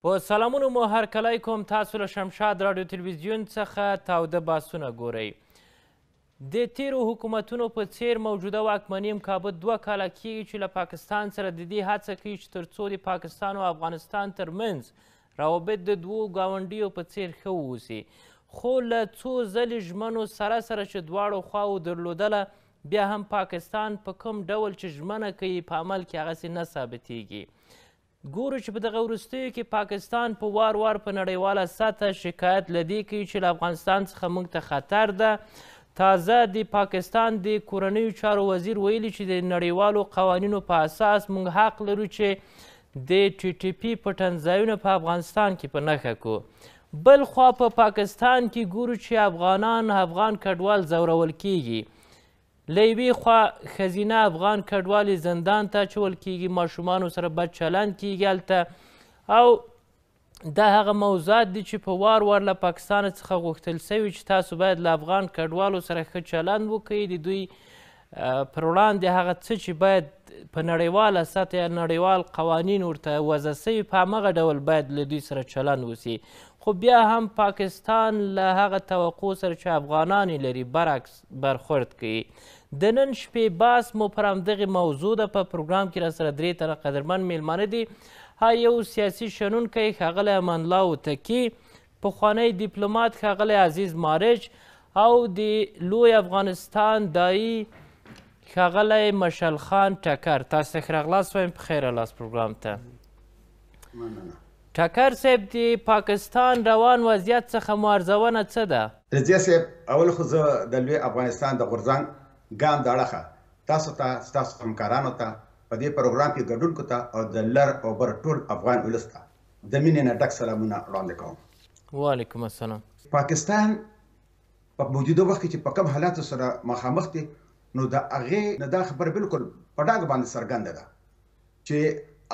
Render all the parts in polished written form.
په سلامونو مو هرکلی کوم. تاسو له شمشاد راډیو تلویزیون څخه تاوده بحثونه ګورئ. د تیرو حکومتونو په څیر موجوده واکمني مکابد 2 کاله کیږي چې له پاکستان سره د دې هڅه کوي چې تر څو د پاکستان او افغانستان ترمنځ روابط د دوو ګاونډیو په څیر ښه واوسي، خو له څو ځلې ژمنو سره چې دواړو خواو درلودله، بیا هم پاکستان په کوم ډول چې ژمنه کوي په عمل کې هغسې نه ثابتیږي. ګورو چې په دغه وروستیو کې پاکستان په وار په نړیواله سطح شکایت له دې کوي چې له افغانستان څخه موږ ته خطر ده. تازه د پاکستان د کورنیو چارو وزیر ویلي چې د نړیوالو قوانینو په اساس موږ حق لرو چې د ټي ټي پي پټنځایونه په افغانستان کې په نښه کړو. بل خوا په پاکستان کې ګورو چې افغان کډوال ځورول کیږي. له یوې خوا ښځینه افغان کډوالې زندان ته اچول کیږي، ماشومانو سره بد چلند کیږي هلته، او دا هغه موضوعات دي چې په وار له پاکستان څخه غوښتل سوي چې تاسو باید له افغان کډوالو سره ښه چلند وکړئ، د دوی پر وړاندې هغه څه چې باید په نړیواله سطح یا نړیوال قوانین ورته وضع سوي په همغه ډول باید له دوی سره چلند وسي. خو بیا هم پاکستان له هغه توقع سره چې افغانان یې لري برعکس برخورد کوي. د نن شپې بحث مو پر همدغې موضوع ده. په پروګرام کې راسره 3 تنه قدرمن میلمانه دي. یو سیاسي شنونکی ښاغلی امان الله هوتکي، پخوانی دیپلومات ښاغلی عزیز مارج، او د لوی افغانستان دایي ښاغلی مشل خان ټکر. تاسو ته ښه راغلاست وایم، په خیر راغلاست پروګرام ته. ټکر صاحب، د پاکستان روان وضعیت څخه مو ارزونه څه ده؟ رضیه صاحب، اول خو زه د لوی افغانستان د غورځنګ ګام د اړخه تاسو ته، ستاسو همکارانو ته، په دې پروګرام کې ګډونکو ته او د لر او بر ټول افغان ولس ته د مینې نه ډک سلامونه وړاندې کوم. وعلیکم السلام. پاکستان په موجوده وخت کې چې په کوم حالاتو سره مخامخ دي، نو د هغې نه دا خبره بالکل په ډاګه باندې څرګنده ده چې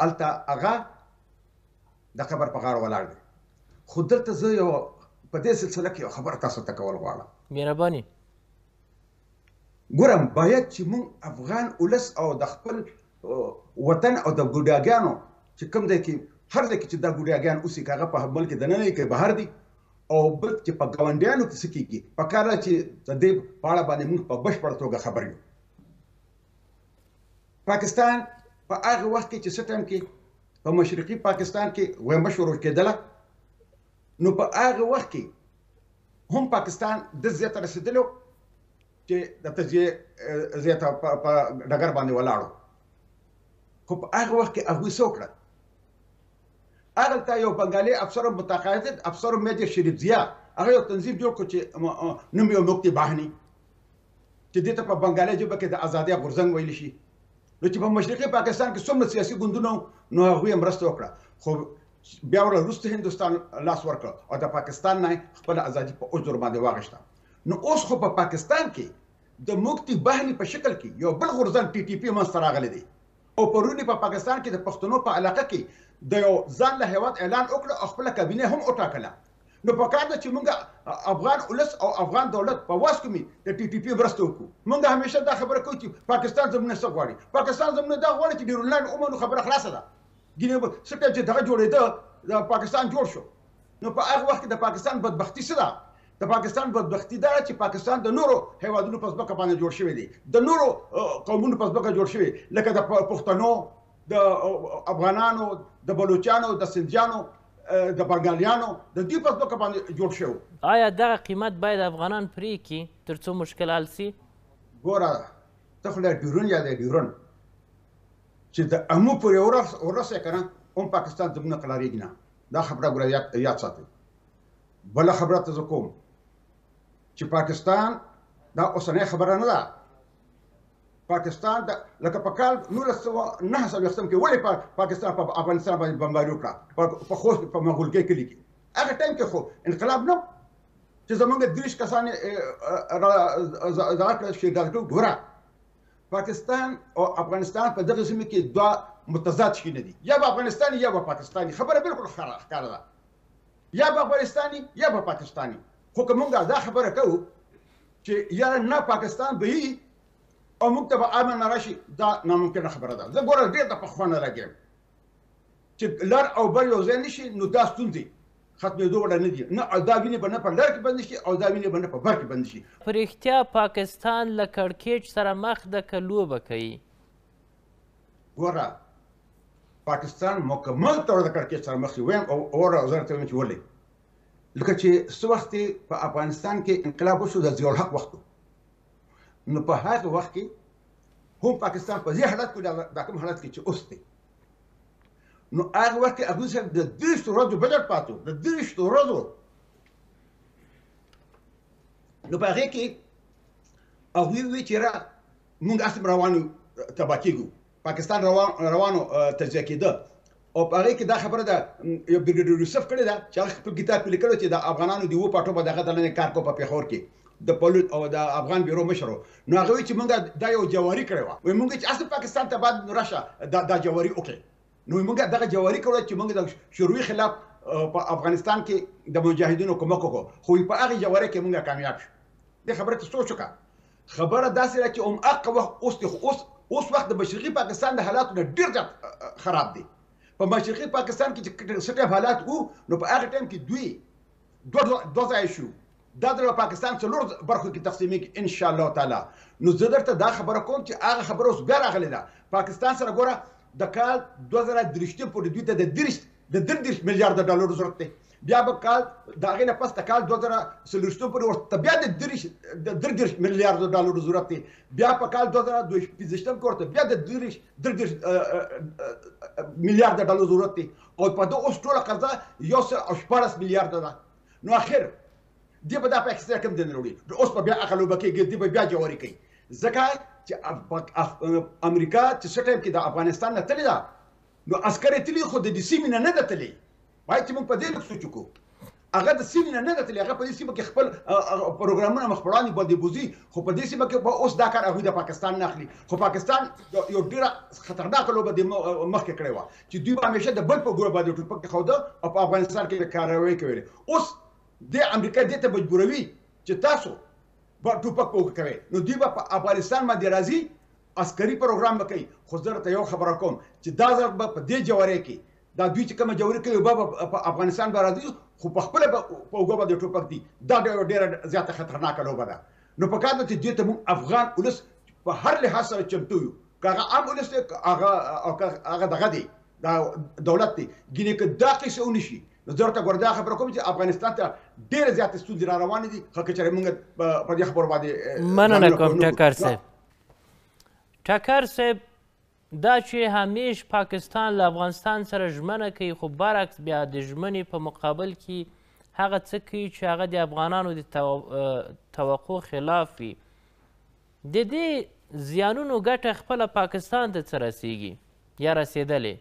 هلته هغه د خبر په غاړه ولاړ دی. خو دلته زه یو په دې سلسله کې یو خبره تاسو ته کول غواړم. مهرباني. ګورم، باید چې موږ افغان ولس او د خپل وطن او د ګوډاګانو چې کوم ځای کې هر ځای کې چې دا ګوډاګان اوسي، که هغه په ملک دننه وي که بهر دي، او بل چې په ګاونډیانو کې څه کېږي، پکار ده چې د دې په اړه باندې موږ په بشپړه توګه خبر یو. پاکستان په هغه وخت کې چې څه ټایم کې په مشرقي پاکستان کې ویمه شروع کېدله، نو په هغه وخت کې هم پاکستان د زیاته رسېدلو چې د تجزیې زیاته په ډګر باندې ولاړو. خو په هغه وخت کې هغوی څه وکړل؟ هغلته یو بنګالي افسر متقاعد افسر میجر شریف ضیا، هغه یو تنظیم جوړ کړ چې نوم یې مکتي باهني، چې دې ته په بنګالي ژبه کې د ازادۍ غورځنګ ویلی شي. نو چې په مشرقي پاکستان کې څومره سیاسي ګوندونه نو هغوی یې مرسته وکړه، خو بیا وروسته هندوستان لاس ورکړ او د پاکستان نه خپله ازادي په اجور باندې واغېسته. نو اوس خو په پاکستان کې د مکتي باهني په شکل کې یو بل غورځنګ ټي ټي پي منځته راغلی دی، او پرونی په پاکستان کې د پښتنو په علاقه کې د یو ځان له هیواد اعلان وکړ او خپله کابینه هم وټاکله. نو پکار ده چې موږ افغان ولس او افغان دولت په واس کې د ټي ټي پي مرسته وکړو. موږ همیشه دا خبره کوو چې پاکستان زموږ نه څه غواړي. پاکستان زموږ دا غواړي چې ډیورلینډ ومنو، خبره خلاصه ده. ګینه څه ټایم چې دغه جوړېده د پاکستان جوړ شو، نو په هغه وخت کې د پاکستان بدبختي څه ده؟ د پاکستان بدبختي دا چې پاکستان د نورو هیوادونو په ځمکه باندې جوړ شوی دی، د نورو قومونو په ځمکه جوړ شوی، لکه د پښتنو، د افغانانو، د بلوچانو، د سندجانو، د بنګالیانو، د دوی په ځمکه باندې جوړ شوی. آیا دغه قیمت باید افغانان پرې کړي تر څو مشکل حل سي؟ ګوره، ته خو له ډیورن یا د ډیورن چې د امو پورې ورسې که نه، هم پاکستان زموږ نه قلاریږي نه. دا خبره ګوره یاد ساتئ. بله خبره ته زه کوم چې پاکستان دا اوسنۍ خبره نه ده. پاکستان لکه په کال 1949 کې ولې پاکستان په افغانستان باندې بمباري وکړه، په خوست په مغولګۍ کلي کې. هغه ټایم کې خو انقلاب نه چې زمونږ 30 کسان دغه کړه شهیدان کړو. ګوره، پاکستان او افغانستان په دغه سیمه کې دوه متضاد شي نه دي، یا به افغانستاني یا به پاکستاني. خبره بالکل ښکاره ده، یا به افغانستاني یا به پاکستاني. خو که موږ دا خبره کوو چې یاره نه پاکستان به وي او موږ ته به امن نه راشي، دا ناممکنه خبره ده. زه ګوره ډېر د پخوا نه لګیم. چې لر او بر یو ځای نشي نو دا ستونزې ختمېدو وړ نه دي. نه دا وینې به نه په لر کې بند شي او دا وینې به نه په بر کې بند شي. په رښتیا پاکستان له کړکېچ سره مخ ده که لوبه کوي؟ ګوره پاکستان مکمل طور د کړکېچ سره مخ ویم او اوره زه درته وایم چې ولې. لکه چې څه وخت په افغانستان کې انقلاب وشو د ضیاء الحق وخت نو په هغه وخت کې هم پاکستان په دې حالت کې دا کوم حالت کې چې اوس دی نو هغه وخت کې هغوی سره د 30 ورځو بجټ پاتو د 30 ورځو نو په هغې کې هغوی وویل چې را موږ هسې روانو تباه کېږو پاکستان روانو تجزیه کېده او په هغې کې دا خبره ده یو بریګیډیر یوسف کړې ده چې هغه خپل کتاب کې لیکلی چې د افغانانو د اوو پاټو به دغه دننه کار کو په پېښور کې د پولیس او د افغان بیرو مشر نو هغه وایي چې موږ دا یو جواري کړې وه وایي موږ چې اصل پاکستان ته باید راشه دا جواري وکړي نو موږ دغه جواري کړو چې موږ د شوروي خلاف په افغانستان کې د مجاهدینو کومک وکړو خو په هغې جواري کې موږ کامیاب شو. دې خبره ته سوچ وکړه. خبره داسې ده چې هغه وخت اوس وخت د مشرقي پاکستان د حالاتو نه ډېر زیات خراب دی. په مشرقي پاکستان کې چې څه ټایم حالات وو نو په هغه ټایم کې دوی دوه ځای شو دا د پاکستان څلور برخو کې تقسیمېږي ان شاء الله تعالی. نو زه درته دا خبره کوم چې هغه خبره اوس بیا راغلې ده. پاکستان سره ګوره د کال 2023 پورې دوی ته د 30 میلیارډ ډالر ضرورت دی. بیا به کال د هغې نه پس د کال 2023 پورې ورته بیا د 30 میلیارډ ډالر ضرورت دی. بیا په کال 2025 کې ورته بیا د 30 میلیارډ ډالر ضرورت دی او په دغه اوس ټوله قرضه 114 میلیارډ ده. نو اخر دی به دا پاکستان کوم دین وروړي اوس په بیا هغه لوبه کېږي دی به بیا جواري کوي ځکه چې امریکا چې څه ټایم کې د افغانستان نه تللې ده نو عسکر یې تللي خو د دې سیمې نه ده تللي. باید چې موږ په دې لږ سوچ وکړو. هغه د سیمې نه ده تللي هغه په دې سیمه کې خپل پروګرامونه مخ په وړاندې باندې بوځي خو په دې سیمه کې به اوس دا کار هغوی د پاکستان نه اخلي. خو پاکستان یو ډېره خطرناکه لوبه د مخکې کړې وه چې دوی به همیشه د بل په ګوره باندې ټوپک ایښوده او په افغانستان کې کاروایي کولې. اوس د امریکا دې ته مجبوروي چې تاسو به ټوپک وکوئ نو دوی به په افغانستان باندې راځي عسکري پروګرام به کوي. خو زه درته یو خبره کوم چې دا ځل به په دې جوارۍ کې دا دوی چې کومه جوړه کوي به په افغانستان به راځي خو په خپله په اوږه باندې ټوپک دي. دا ډېره زیاته خطرناکه لوبه ده. نو پکار ده چې دې ته موږ افغان ولس په هر لحاظ سره چمتو یو. که هغه عام ولس دی هغه دغه دی دا دولت دی ګینې که دا قیسه ونه شي نو زه ورته ګوره دا خبره کوم چې افغانستان ته ډېرې زیاتې ستونزې را روانې دي. خو که چېرې موږ په دې خبرو باندې مننه کوم ټکر صاحب. ټکر صاحب دا چې همیش پاکستان له افغانستان سره ژمنه کوي خو برعکس بیا د ژمنې په مقابل کې هغه څه کوي چې هغه د افغانانو د توقع خلاف وي. د دې زیانونو ګټه خپله پاکستان ته څه رسیږي یا رسېدلې؟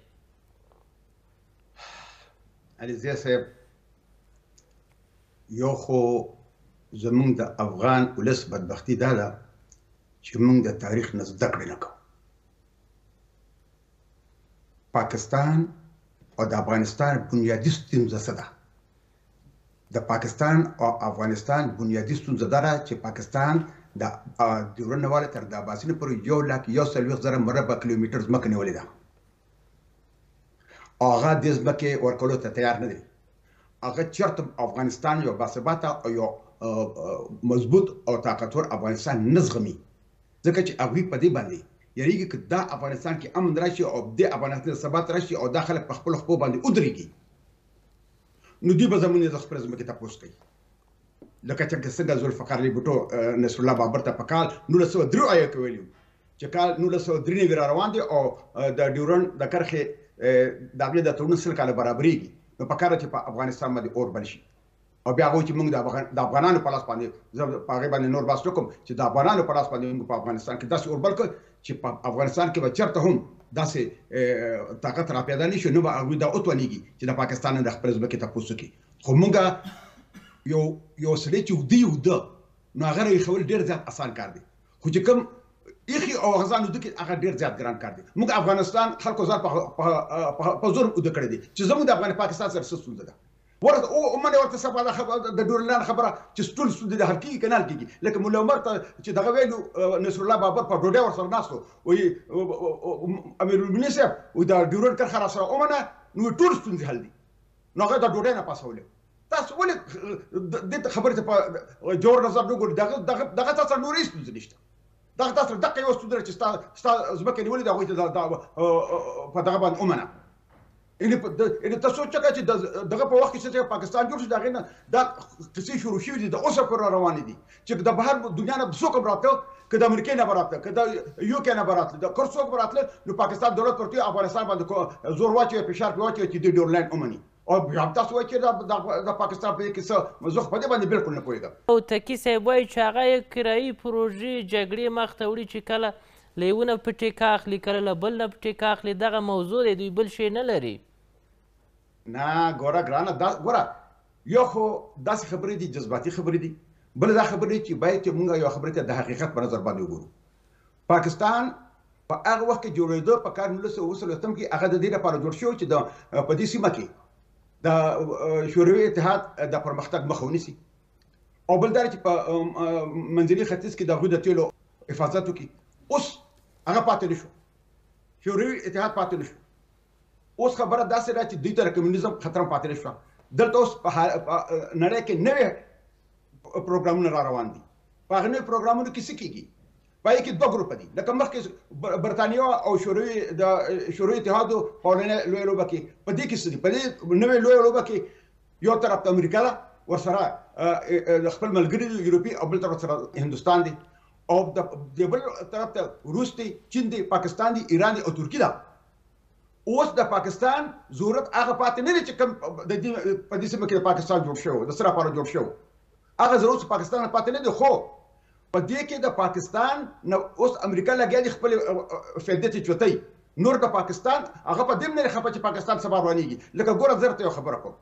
علیزی صاحب یو خو زمونږ د افغان ولس بدبختي دا ده چې موږ د تاریخ نه زده کړې نه کوو. پاکستان او د افغانستان بنیادي ستونزه څه ده؟ د پاکستان او افغانستان بنیادي ستونزه دا ده چې پاکستان د ډیورنډ نه واله تر د اباسین پورې 1,40,000 مربع کیلومتر ځمکه نیولې ده او هغه دې ځمکې ورکولو ته تیار نه دی. هغه چېرته افغانستان یو باثباته او یو مضبوط او طاقتور افغانستان نه زغمي ځکه چې هغوی په دې باندې یریږي که دا افغانستان کې امن راشي او د افغانستان ثبات راشي او دا خلک په خپلو خپو باندې ودرېږي نو دوی به زمونږ د خپلې ځمکې تپوس کوي. لکه څنګه ذوالفقار علي بوټو نصرالله بابر ته په کال 1903 آیا کې ویلي چې کال 1993 را روان دي او د ډیورنډ د کرښې د هغې د تړون 100 کاله برابرېږي نو په کار چې په افغانستان باندې اور بل شي او بیا هغوی چې موږ د افغانانو په لاس باندې زه په هغې باندې نور بحث وکړم چې د افغانانو په لاس باندې موږ په افغانستان کې داسې اور بل کړ چې په افغانستان کې به چېرته هم داسې طاقت را پیدا نه شي نو به هغوی دا وتوانېږي چې د پاکستان نه د خپلې ځمکې تپوس وکړي. خو موږ یو سړی چې اوږده نو هغه راایښول ډېر زیات اسان کار دی خو چې کوم ایخي او غزان اوده کې هغه ډېر زیات ګران کار دی. موږ افغانستان خلکو ځان په زور اوده کړی دی چې زموږ د پاکستان سره څه ستونزه ده. ومنې ورته سبا د ډورلند خبره چې ټول ستونزې د حل کېږي که نه حل کېږي. لکه ملا عمر ته چې دغه ویلو نصرالله بابر په ډوډۍ ورسره ناست و وایي امیرالمؤمنین صاحب وایي دا ډیورنډ کرښه راسره ومنه نو ټول ستونزې حل دي نو هغه د ډوډۍ نه پاسولې تاسو ولې د خبرې ته په جوړ نظر نه ګورئ دغه تاسو نورې ستونزې نشته دغه تاسو دغه یو ستونزه چې ستا ځمکه نیولې ده هغوی ته په دغه باندې ومنه یعنې ته سوچ وکړه چې دغه په وخت کې چې پاکستان جوړ شو د هغې نه دا قصې شروع شوي دي د اوسه پورې روانې دي چې د بهر دنیا نه څوک هم راته که د امریکې نه به راتله که د یو کې نه به راتله د کور څوک به راتله نو پاکستان دولت ورته افغانستان باندې زور واچوي فشار پرې واچوي چې دوی ډورلینډ ومني او بیا هم تاسو وایئ چې د پاکستان په دې کې څه زه خو په دې باندې بالکل نه پوهېږم او تکي صاحب وایي چې هغه یې کرایي پروژې جګړې مخ ته وړي چې کله له یوه نه په ټیکه اخلي کله له بل نه په ټیکه اخلي دغه موضوع دی دوی بل شی نه لري نه ګوره ګرانه ګوره یو خو داسې خبرې دي جذباتي خبرې دي بل دا خبرې چې باید چې موږ یو خبرې ته د حقیقت په نظر باندې وګورو پاکستان په هغه وخت کې جوړېده په کال 1930 کې هغه د دې لپاره جوړ شو چې په دې سیمه کې د شوروي اتحاد د پرمختګ مخه ونیسي او بل دا چې په منځني ختیځ کې د هغوی د تیلو حفاظت وکړي اوس هغه پاتې نه شو شوروي اتحاد پاتې نه شو اوس خبره داسې ده چې دوی ته د کمیونیزم خطر هم پاتې نه شوه دلته اوس په نړۍ کې نوې پروګرامونه را روان دي په هغه نوي پروګرامونو کې څه کېږي په هغې کې دوه ګروپه دي لکه مخکې برطانیا او شوروي اتحادو په اولنۍ لویه لوبه کې په دې کې څه دي په دې نوې لویه لوبه کې یو طرف ته امریکا ده ورسره خپل ملګري دي یورپي او بل طرف سره هندوستان دی او د بل طرف ته روس دی چین دی پاکستان دی ایران دی او ترکیه ده اوس د پاکستان ضرورت هغه پاتې نه دی چې کوم د دې په دې سیمه کې د پاکستان جوړ شوی د څه لپاره جوړ شوی هغه ضرورت پاکستان پاتې نه دی خو په دې کې د پاکستان نو اوس امریکا لګیا دي خپل فایدې ته چوتای نور د پاکستان هغه په دې نه خپه چې پاکستان سبا روانيږي لکه ګوره زرته یو خبره کوم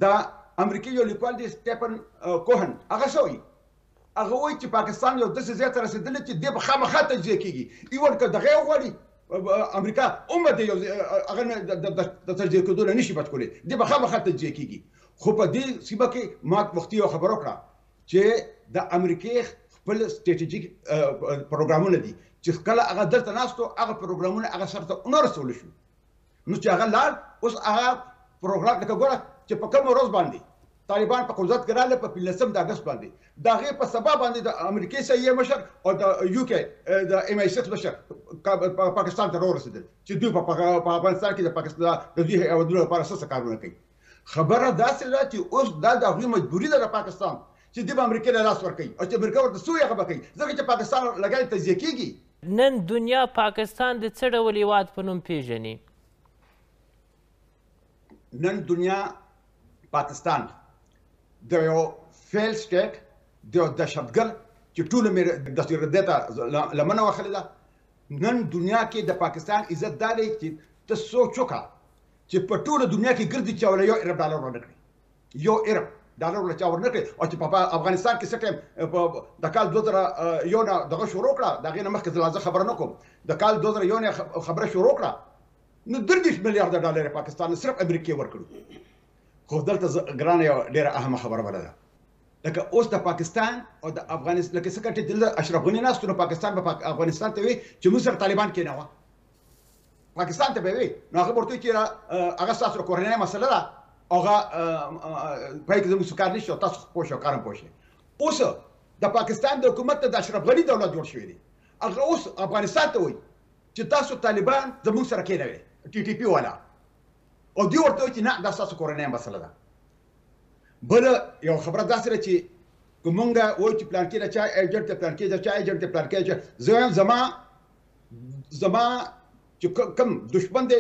دا امریکایي یو لیکوال دی سټیفن کوهن هغه شوی هغه وایي چې پاکستان یو داسې ځای ته رسېدلی چې دې به خامخا تجزیه کېږي ایون که دغه یې وغواړي امریکا هم د یو هغه د تجزیه کېدو نه نشي بچ کولی دې به خامخا تجزیه کېږي خو په دې سیمه کې ما وختي یو خبره وکړه چې د امریکې خپل ستراتیژیک پروګرامونه دي چې کله هغه دلته ناستو هغه پروګرامونه هغه سرته ونه رسول شو نو چې هغه لاړ اوس هغه پروګرام لکه ګوره چې په کوم ورځ باندې طالبان په قدرت کې راغله په 15 د اګست باندې د هغې په سبا باندې د امریکې سیاسي مشر او د یو کې د MI6 مشر پاکستان ته ورسېدل چې دوی په افغانستان کې د پاکستان د دوی هېوادونو لپاره څه کارونه کوي خبره داسې ده چې اوس دا د هغوی مجبوري ده د پاکستان چې دوی به امریکې له لاس ورکوي او چې امریکا ورته څه هغه به کوي ځکه چې پاکستان لګیا تجزیه کېږي نن دنیا پاکستان د څه ډول هېواد په نوم پېژني نن دنیا پاکستان د یو فیل سټیټ د یو دهشتګرد چې ټولو مې دهشتګردۍ ته لمنه وهلې ده نن دنیا کې د پاکستان عزت دا دی چې ته سوچ وکړه چې په ټوله دنیا کې ګرځي چې ولا یو ارب ډالر ورنه کړي یو ارب ډالر ولا چا ورنه کړي او چې په افغانستان کې څه ټایم د کال 2001 نه دغه شروع کړه د هغې نه مخکې زه خبره نه کوم د کال 2001 نه خبره شروع کړه نو 30 میلیارډ ډالر پاکستان صرف امریکې ورکړو خو دلته ګرانه یو ډېره اهمه خبره بله ده لکه اوس د پاکستان او د افغانستان لکه څنګه چې دلته اشرف غني ناست نو پاکستان به افغانستان ته وي چې موږ سره طالبان کېنوه پاکستان ته به وي نو هغه ورته چې هغه ستاسو کورنۍ مسله ده هغه پای کې زموږ کار نشته تاسو پوه شئ کار هم پوه شئ اوس د پاکستان د حکومت د اشرف غني دولت جوړ شوی دی هغه اوس افغانستان ته وایي چې تاسو طالبان زموږ سره کېنوئ TTP والا او دوی ورته وایي چې نه دا ستاسو کورنۍ مسله ده بله یو خبره داسې ده چې که مونږ وایو چې پلانکې د چا ایجنټ دی پلانکې د چا ایجنټ دی پلانکې د چا زه وایم زما چې کوم دشمن دی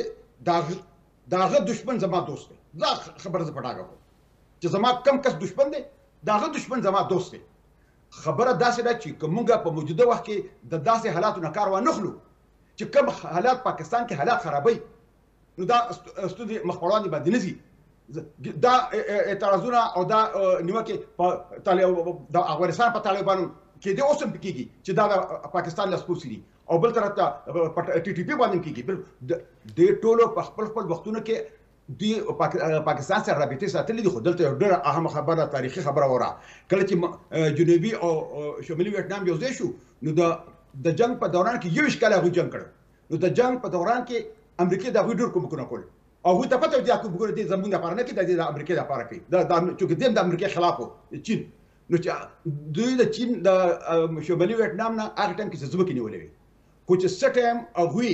د هغه دشمن زما دوست دی دا خبره زه په ډاګه کوم چې زما کم کس دشمن دی د هغه دشمن زما دوست دی خبره داسې ده چې که مونږ په موجوده وخت کې د داسې حالاتو نه کار وانخلو چې کوم حالات پاکستان کې حالات خرابوي نو دا ستونزې مخ په وړاندې باندې نه ځي دا اعتراضونه او دا نیوکې د افغانستان په طالبانو کې د اوس هم کېږي چې دا د پاکستان لاسپوڅي دي او بل طرف ته TTP باندې کېږي د ټولو په خپل خپل وختونو کې دوی پاکستان سره رابطې ساتلې دي خو دلته یو ډېره اهمه خبره تاریخي خبره وره کله چې جنوبي او شمالي ویتنام یو ځای شو نو د جنگ په دوران کې 21 کاله هغوی جنګ کړی نو د جنگ په دوران کې امریکې د هغوی ډېر کومکونه کول هغوی ته پته وي چې وګوره دې زموږ لپاره نه کوي دا د امریکا لپاره کوي چونکې دې د امریکا خلاف و چین نو چې دوی د چین د شمالي ویتنام نه هغه ټایم کې چې ځمکې نیولې وي خو چې څه ټایم هغوی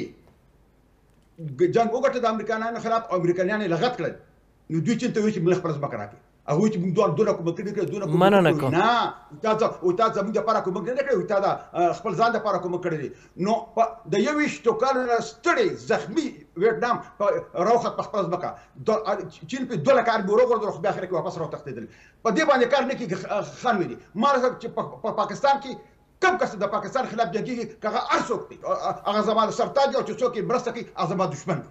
جنګ وګټه د امریکایانو خلاف او امریکایان یې لغت کړل نو دوی چین ته وایي چې موږ خپله ځمکه راکړي هغوی چې موږ دونه کومک کړي دونه مننه کوم تا زموږ دپاره کومک نه کړی تا د خپل ځان دپاره کومک کړی دی نو د 21 کالو نه ستړی زخمي ویتنام راوخت په خپله ځمکه چین په 2 لکه ارمي وروغورځول خو بیا اخر کې واپس راوتښتېدل په دې باندې کار نه کېږي خان وي دي ما چې په پاکستان کې کم کس د پاکستان خلاف جنګېږي که هغه هر څوک دی هغه زما د سرتاج او چې څوک یې مرسته کوي هغه زما دشمن دی